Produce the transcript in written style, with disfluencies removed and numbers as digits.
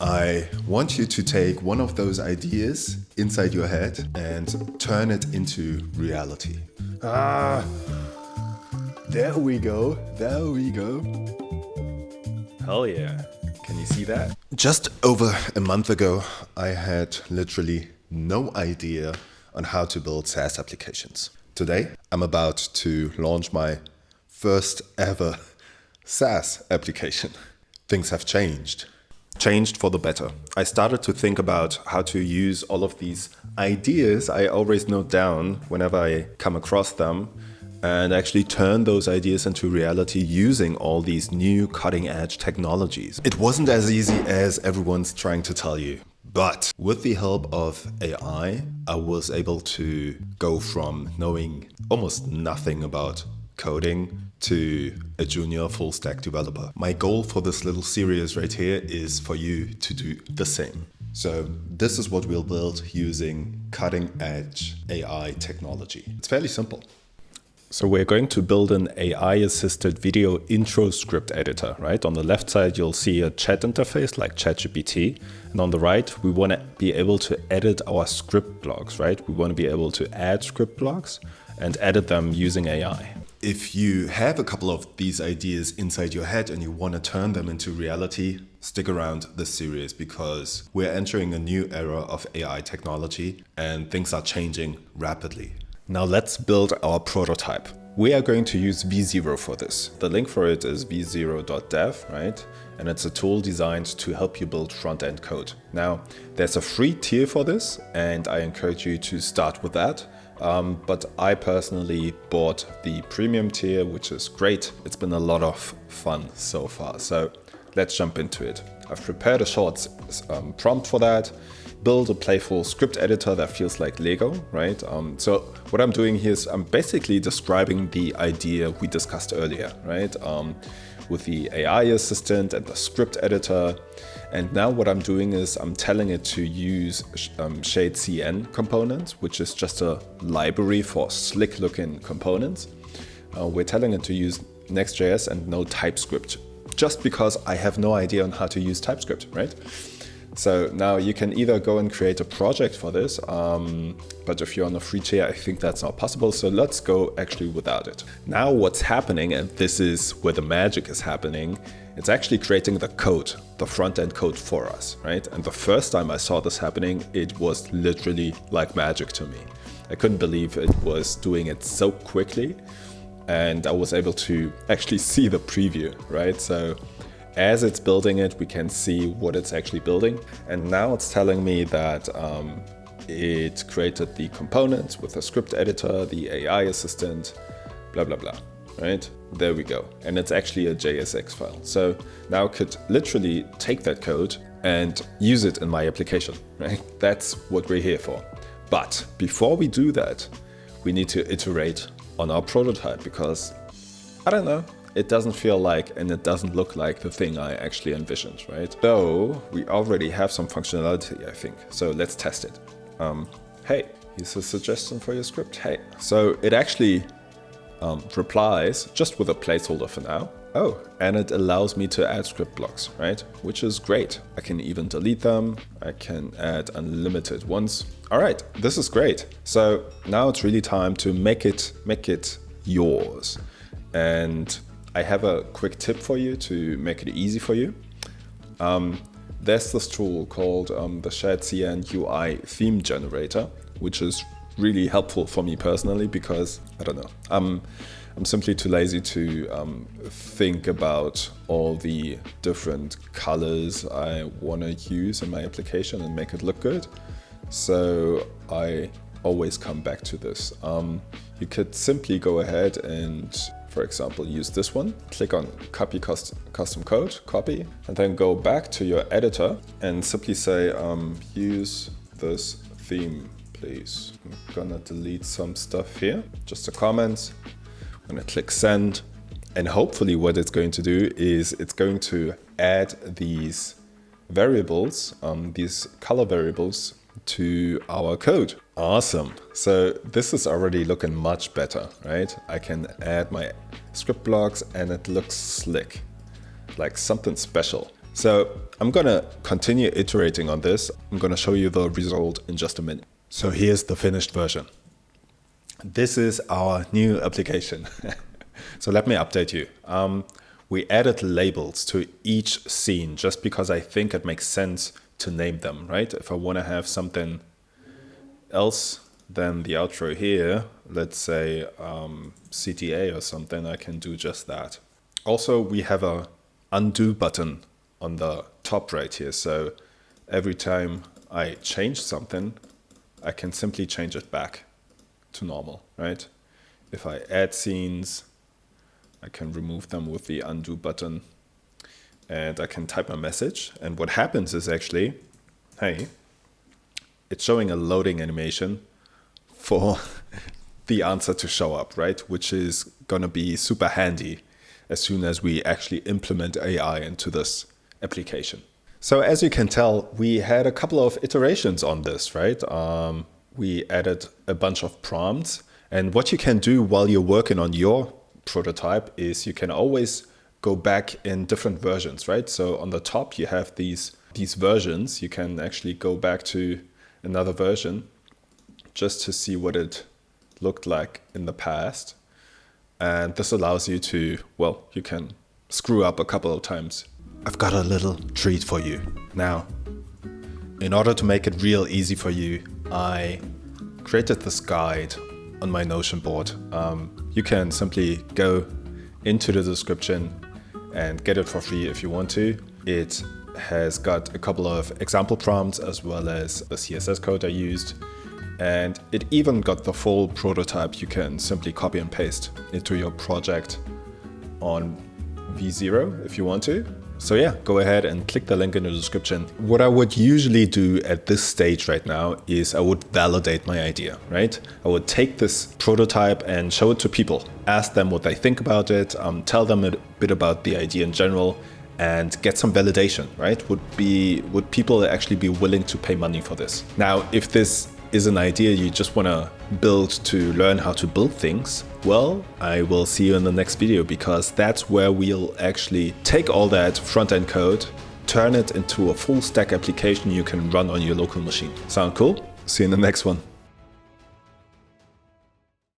I want you to take one of those ideas inside your head and turn it into reality. There we go. Hell yeah. Can you see that? Just over a month ago, I had literally no idea on how to build SaaS applications. Today, I'm about to launch my first ever SaaS application. Things have changed for the better. I started to think about how to use all of these ideas I always note down whenever I come across them and actually turn those ideas into reality using all these new cutting edge technologies. It wasn't as easy as everyone's trying to tell you. But with the help of AI, I was able to go from knowing almost nothing about coding to a junior full stack developer. My goal for this little series right here is for you to do the same. So this is what we'll build using cutting edge AI technology. It's fairly simple. So we're going to build an AI-assisted video intro script editor, right? On the left side, you'll see a chat interface like ChatGPT. And on the right, we want to be able to edit our script blocks, right? We want to be able to add script blocks and edit them using AI. If you have a couple of these ideas inside your head and you want to turn them into reality, stick around this series because we're entering a new era of AI technology and things are changing rapidly. Now let's build our prototype. We are going to use V0 for this. The link for it is v0.dev, right? And it's a tool designed to help you build front-end code. Now, there's a free tier for this, and I encourage you to start with that. But I personally bought the premium tier, which is great. It's been a lot of fun so far. So let's jump into it. I've prepared a short prompt for that. Build a playful script editor that feels like Lego, right? So what I'm doing here is I'm basically describing the idea we discussed earlier, right? With the AI assistant and the script editor. And now what I'm doing is I'm telling it to use shadecn components, which is just a library for slick looking components. We're telling it to use Next.js and no TypeScript, just because I have no idea on how to use TypeScript, right? So now you can either go and create a project for this, but if you're on a free tier, I think that's not possible. So let's go actually without it. Now what's happening, and this is where the magic is happening, it's actually creating the code, the front-end code for us, right? And the first time I saw this happening, it was literally like magic to me. I couldn't believe it was doing it so quickly. And I was able to actually see the preview, right? So as it's building it, we can see what it's actually building. And now it's telling me that it created the components with the script editor, the AI assistant, blah, blah, blah, right? There we go. And it's actually a JSX file. So now I could literally take that code and use it in my application, right? That's what we're here for. But before we do that, we need to iterate on our prototype because, I don't know, it doesn't feel like and it doesn't look like the thing I actually envisioned, right? Though we already have some functionality, I think. So let's test it. Hey, here's a suggestion for your script. Hey. So it actually replies just with a placeholder for now. Oh, and it allows me to add script blocks, right? Which is great. I can even delete them. I can add unlimited ones. All right, this is great. So now it's really time to make it yours. And I have a quick tip for you to make it easy for you. There's this tool called the shadecn UI theme generator, which is really helpful for me personally because, I don't know, I'm simply too lazy to think about all the different colors I want to use in my application and make it look good. So I always come back to this. You could simply go ahead and, for example, use this one, click on copy custom code, copy, and then go back to your editor and simply say, use this theme, please. I'm gonna delete some stuff here, just the comments. I'm gonna click send. And hopefully what it's going to do is it's going to add these variables, these color variables to our code. Awesome. So this is already looking much better, right? I can add my script blocks and it looks slick, like something special. So I'm gonna continue iterating on this. I'm gonna show you the result in just a minute. So here's the finished version. This is our new application. So let me update you. We added labels to each scene just because I think it makes sense to name them, right? If I want to have something else than the outro here, let's say CTA or something, I can do just that. Also, we have a undo button on the top right here. So every time I change something, I can simply change it back to normal, right? If I add scenes, I can remove them with the undo button, and I can type a message. And what happens is actually, hey, it's showing a loading animation for the answer to show up, right? Which is gonna be super handy as soon as we actually implement AI into this application. So as you can tell, we had a couple of iterations on this, right? We added a bunch of prompts, and what you can do while you're working on your prototype is you can always go back in different versions, right? So on the top you have these versions. You can actually go back to another version just to see what it looked like in the past. And this allows you to, well, you can screw up a couple of times. I've got a little treat for you. Now, in order to make it real easy for you, I created this guide on my Notion board. You can simply go into the description and get it for free if you want to. It has got a couple of example prompts as well as the CSS code I used. And it even got the full prototype you can simply copy and paste into your project on V0 if you want to. So yeah, go ahead and click the link in the description. What I would usually do at this stage right now is I would validate my idea, right? I would take this prototype and show it to people, ask them what they think about it, tell them a bit about the idea in general, and get some validation, right? Would people actually be willing to pay money for this? Now, if this is an idea you just want to build to learn how to build things, well, I will see you in the next video, because that's where we'll actually take all that front-end code, turn it into a full stack application you can run on your local machine. Sound cool? See you in the next one.